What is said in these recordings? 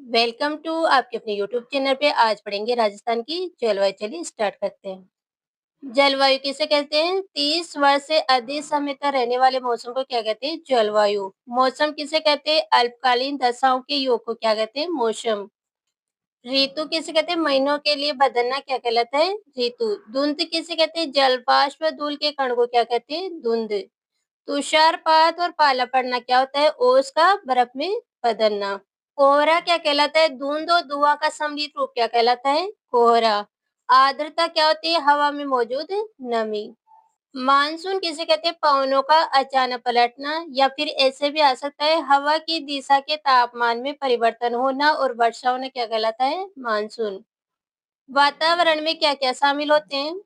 Welcome to आपके अपने YouTube channel पे। आज पढ़ेंगे राजस्थान की जलवायु। चलिए स्टार्ट करते हैं। जलवायु किसे कहते हैं? 30 वर्ष से अधिक समय तक रहने वाले मौसम को क्या कहते हैं? जलवायु। मौसम किसे कहते हैं? अल्पकालीन दशाओं के योग को क्या कहते हैं? मौसम। ऋतु किसे कहते हैं? महीनों के लिए बदलना क्या कहलाता है? ऋतु। धुंध किसे कहते हैं? जल बाष्प व धूल के कण को क्या कहते हैं? धुंध। तुषारपात और पाला पड़ना क्या होता है? ओस का बर्फ में बदलना। कोहरा क्या कहलाता है? धुंध और धुआं का सम्मिलित रूप क्या कहलाता है? कोहरा। आर्द्रता क्या होती है? हवा में मौजूद नमी। मानसून किसे कहते हैं? पवनों का अचानक पलटना, या फिर ऐसे भी आ सकता है हवा की दिशा के तापमान में परिवर्तन होना और वर्षा होना क्या कहलाता है? मानसून। वातावरण में क्या क्या शामिल होते हैं?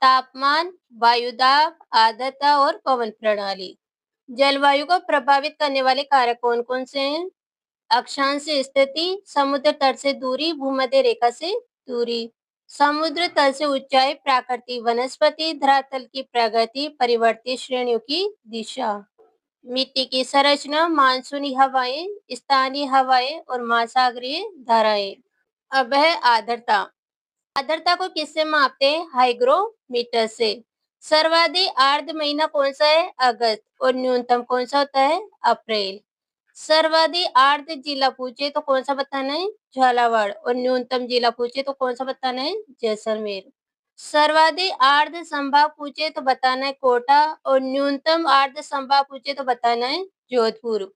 तापमान, वायुदाब, आर्द्रता और पवन प्रणाली। जलवायु को प्रभावित करने वाले कारक कौन कौन से हैं? अक्षांश स्थिति, समुद्र तट से दूरी, भूमध्य रेखा से दूरी। समुद्र तल से ऊंचाई, प्राकृतिक वनस्पति, धरातल की प्रगति, परिवर्तित श्रेणियों की दिशा। मिट्टी की संरचना, मानसूनी हवाएं, स्थानीय हवाएं और महासागरीय धाराएं। अब है आर्द्रता। आर्द्रता को किससे मापते हैं? हाइग्रोमीटर से। सर्वाधिक आर्द्र महीना कौन सा है? अगस्त। और न्यूनतम कौन सा होता है? अप्रैल। सर्वाधिक आर्द्र जिला पूछे तो कौन सा बताना है? झालावाड़। और न्यूनतम जिला पूछे तो कौन सा बताना है? जैसलमेर। सर्वाधिक आर्द्र संभाग पूछे तो बताना है कोटा, और न्यूनतम आर्द्र संभाग पूछे तो बताना है जोधपुर।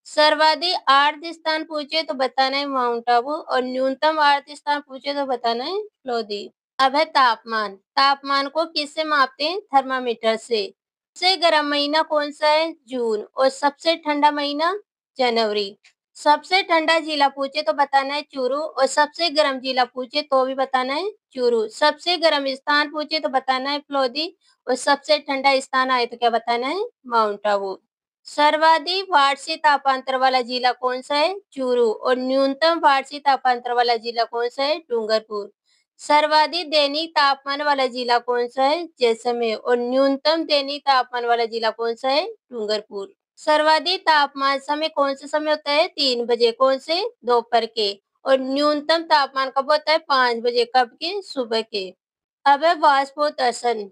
सर्वाधिक आर्द्र स्थान पूछे तो बताना है माउंट आबू, और न्यूनतम आर्द्र स्थान पूछे तो बताना है लोधी। अब है तापमान। तापमान को किससे मापते हैं? थर्मामीटर से। सबसे गर्म महीना कौन सा है? जून। और सबसे ठंडा महीना? जनवरी। सबसे ठंडा जिला पूछे तो बताना है चूरू, और सबसे गर्म जिला पूछे तो भी बताना है चूरू। सबसे गर्म स्थान पूछे तो बताना है फ्लोदी, और सबसे ठंडा स्थान आए तो क्या बताना है? माउंट आबू। सर्वाधिक वार्षिक तापांतर वाला जिला कौन सा है? चूरू। और न्यूनतम वार्षिक तापांतर वाला जिला कौन सा है? डूंगरपुर। सर्वाधिक दैनिक तापमान वाला जिला कौन सा है? जैसलमेर। और न्यूनतम दैनिक तापमान वाला जिला कौन सा है? डूंगरपुर। सर्वाधिक तापमान समय कौन सा समय होता है? 3 बजे। कौन से? दोपहर के। और न्यूनतम तापमान कब होता है? 5 बजे। कब के? सुबह के। अब है वाष्पोत्सर्जन।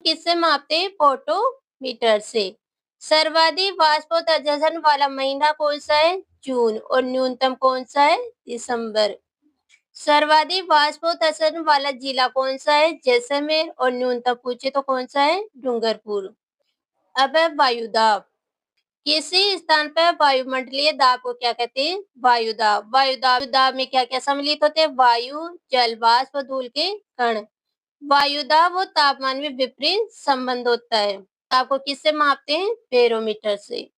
किससे मापते हैं? फोटोमीटर से। सर्वाधिक वाष्पोत्सर्जन वाला महीना कौन सा है? जून। और न्यूनतम कौन सा है? दिसंबर। सर्वाधिक वाष्पोत्सर्जन वाला जिला कौन सा है? जैसलमेर। और न्यूनतम पूछे तो कौन सा है? डूंगरपुर। अब है वायुदाब। किसी स्थान पर वायुमंडलीय दाब को क्या कहते हैं? वायुदाब। वायुदाब में क्या क्या सम्मिलित होते हैं? वायु, जल वाष्प, धूल के कण। वायुदाब और तापमान में विपरीत संबंध होता है। आपको किससे मापते हैं? बैरोमीटर से।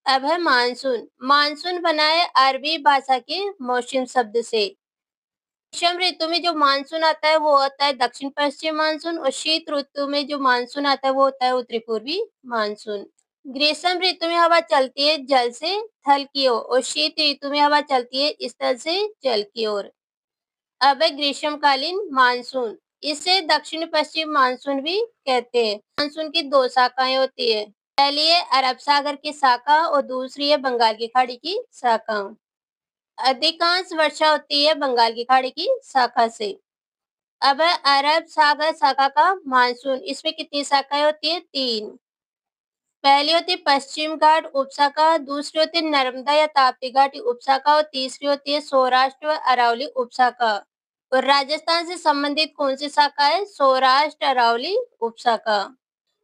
अब है मानसून। मानसून बना है अरबी भाषा के मौसम शब्द से। ग्रीष्म ऋतु में जो मानसून आता है वो होता है दक्षिण पश्चिम मानसून, और शीत ऋतु में जो मानसून आता है वो होता है उत्तरी पूर्वी मानसून। ग्रीष्म ऋतु में हवा चलती है जल से थल की ओर, और शीत ऋतु में हवा चलती है स्थल से जल की ओर। अब है ग्रीष्मकालीन मानसून। इसे दक्षिण पश्चिम मानसून भी कहते हैं। मानसून की 2 शाखाएं होती है। पहली है अरब सागर की शाखा, और दूसरी है बंगाल की खाड़ी की शाखा। अधिकांश वर्षा होती है बंगाल की खाड़ी की शाखा से। अब है अरब सागर शाखा का मानसून। इसमें कितनी शाखाएं होती है? 3। पहली होती है पश्चिम घाट उपशाखा, दूसरी होती है नर्मदा या ताप्ती घाटी उपशाखा, और तीसरी होती है सौराष्ट्र व अरावली उपशाखा। और राजस्थान से संबंधित कौन सी शाखा है? सौराष्ट्र अरावली उपशाखा।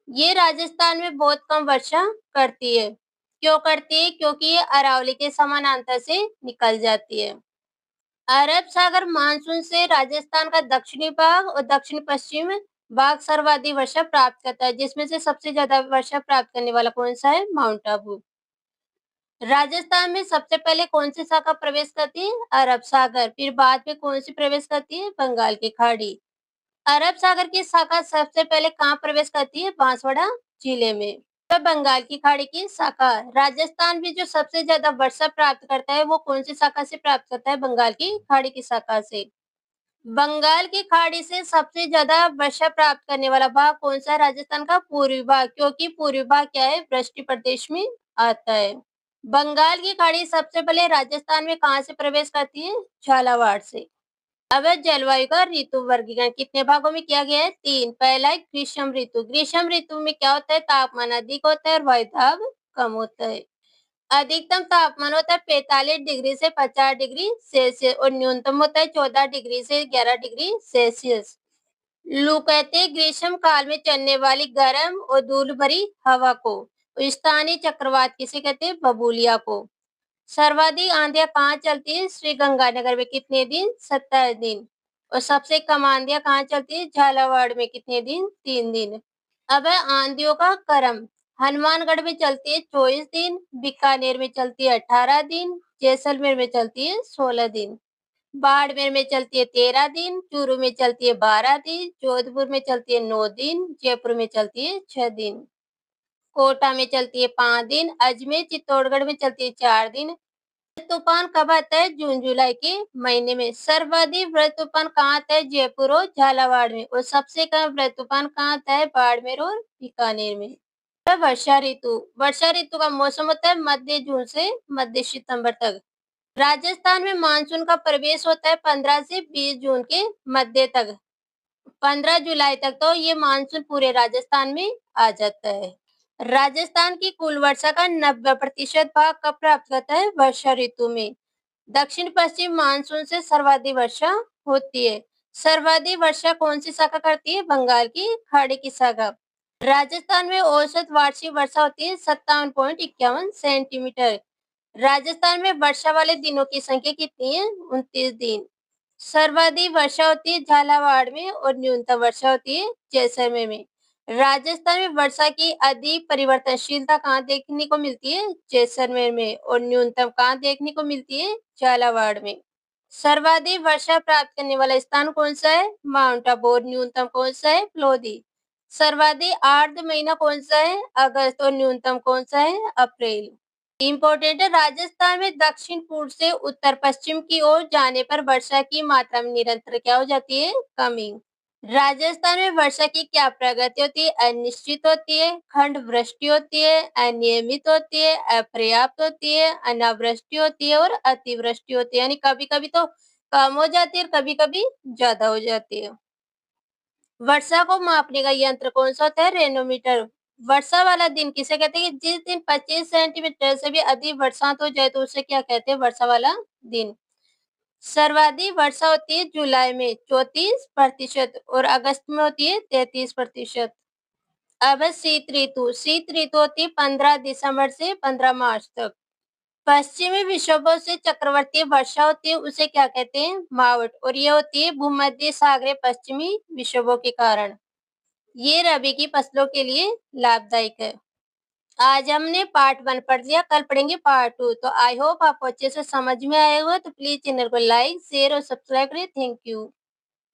ये राजस्थान में बहुत कम वर्षा करती है। क्यों करती है? क्योंकि ये अरावली के समानांतर से निकल जाती है। अरब सागर मानसून से राजस्थान का दक्षिणी भाग और दक्षिण पश्चिम भाग सर्वाधिक वर्षा प्राप्त करता है, जिसमें से सबसे ज्यादा वर्षा प्राप्त करने वाला कौन सा है? माउंट आबू। राजस्थान में सबसे पहले कौन सी शाखा प्रवेश करती है? अरब सागर। फिर बाद में कौन सी प्रवेश करती है? बंगाल की खाड़ी। अरब सागर की शाखा सबसे पहले कहाँ प्रवेश करती है? बांसवाड़ा जिले में। तो बंगाल की खाड़ी की शाखा। राजस्थान में जो सबसे ज्यादा वर्षा प्राप्त करता है वो कौन सी शाखा से प्राप्त करता है? बंगाल की खाड़ी की शाखा से। बंगाल की खाड़ी से सबसे ज्यादा वर्षा प्राप्त करने वाला भाग कौन सा है? राजस्थान का पूर्वी भाग, क्योंकि पूर्वी भाग क्या है? वृष्टि प्रदेश में आता है। बंगाल की खाड़ी सबसे पहले राजस्थान में कहाँ से प्रवेश करती है? झालावाड़ से। अब जलवायु का ऋतु वर्गीकरण कितने भागों में किया गया है? 3। पहला है ग्रीष्म ऋतु। ग्रीष्म ऋतु में क्या होता है? तापमान अधिक होता है और वायुदाब कम होता है। अधिकतम तापमान होता है 45 डिग्री से 50 डिग्री सेल्सियस और न्यूनतम होता है 14 डिग्री से 11 डिग्री सेल्सियस। लू कहते हैं ग्रीष्म काल में चलने वाली गर्म और धूल भरी हवा को। स्थानीय चक्रवात किसे कहते हैं? बबूलिया को। सर्वाधिक आंधियां कहाँ चलती है? श्री गंगानगर में कितने दिन? 27 दिन। और सबसे कम आंधियां कहाँ चलती है? झालावाड़ में कितने दिन? 3 दिन। अब है आंधियों का क्रम। हनुमानगढ़ में चलती है 24 दिन, बीकानेर में चलती है 18 दिन, जैसलमेर में चलती है 16 दिन, बाड़मेर में चलती है 13 दिन, चूरू में चलती है 12 दिन, जोधपुर में चलती है 9 दिन, जयपुर में चलती है 6 दिन, कोटा में चलती है 5 दिन, अजमेर चित्तौड़गढ़ में चलती है 4 दिन। तूफान कब आता है? जून जुलाई के महीने में। सर्वाधिक वृहद तूफान कहाँ आता है? जयपुर और झालावाड़ में। और सबसे कम वृहद तूफान कहाँ आता है? बाड़मेर और बीकानेर में। वर्षा ऋतु। वर्षा ऋतु का मौसम होता है मध्य जून से मध्य सितंबर तक। राजस्थान में मानसून का प्रवेश होता है 15 से 20 जून के मध्य तक। 15 जुलाई तक तो ये मानसून पूरे राजस्थान में आ जाता है। राजस्थान की कुल वर्षा का 90% भाग कब प्राप्त होता है? वर्षा ऋतु में। दक्षिण पश्चिम मानसून से सर्वाधिक वर्षा होती है। सर्वाधिक वर्षा कौन सी शाखा करती है? बंगाल की खाड़ी की शाखा। राजस्थान में औसत वार्षिक वर्षा होती है 57.51 सेंटीमीटर। राजस्थान में वर्षा वाले दिनों की संख्या कितनी है? 29 दिन। सर्वाधिक वर्षा होती है झालावाड़ में और न्यूनतम वर्षा होती है जैसलमेर में। राजस्थान में वर्षा की अधिक परिवर्तनशीलता कहाँ देखने को मिलती है? जैसलमेर में। और न्यूनतम कहाँ देखने को मिलती है? झालावाड़ में। सर्वाधिक वर्षा प्राप्त करने वाला स्थान कौन सा है? माउंट आबू। और न्यूनतम कौन सा है? लोधी। सर्वाधिक आर्द्र महीना कौन सा है? अगस्त। और न्यूनतम कौन सा है? अप्रैल। इम्पोर्टेंट है, राजस्थान में दक्षिण पूर्व से उत्तर पश्चिम की ओर जाने पर वर्षा की मात्रा में निरंतर क्या हो जाती है? कमी। राजस्थान में वर्षा की क्या प्रगति होती है? अनिश्चित होती है, खंड वृष्टि होती है, अनियमित होती है, अपर्याप्त होती है, अनावृष्टि होती है और अतिवृष्टि होती है। यानी कभी कभी तो कम हो जाती है और कभी कभी ज्यादा हो जाती है। वर्षा को मापने का यंत्र कौन सा होता है? रेनोमीटर। वर्षा वाला दिन किसे कहते हैं? जिस दिन 25 सेंटीमीटर से भी अधिक बरसात हो जाए तो उसे क्या कहते हैं? वर्षा वाला दिन। सर्वाधिक वर्षा होती है जुलाई में 34% और अगस्त में होती है 33%। अब है शीत ऋतु। शीत ऋतु होती है 15 दिसंबर से 15 मार्च तक। पश्चिमी विक्षोभों से चक्रवर्ती वर्षा होती है, उसे क्या कहते हैं? मावठ। और ये होती है भूमध्य सागरीय पश्चिमी विक्षोभों के कारण। ये रबी की फसलों के लिए लाभदायक है। आज हमने पार्ट 1 पढ़ लिया, कल पढ़ेंगे पार्ट 2। तो आई होप आपको अच्छे से समझ में आया होगा। तो प्लीज चैनल को लाइक, शेयर और सब्सक्राइब करें। Thank you.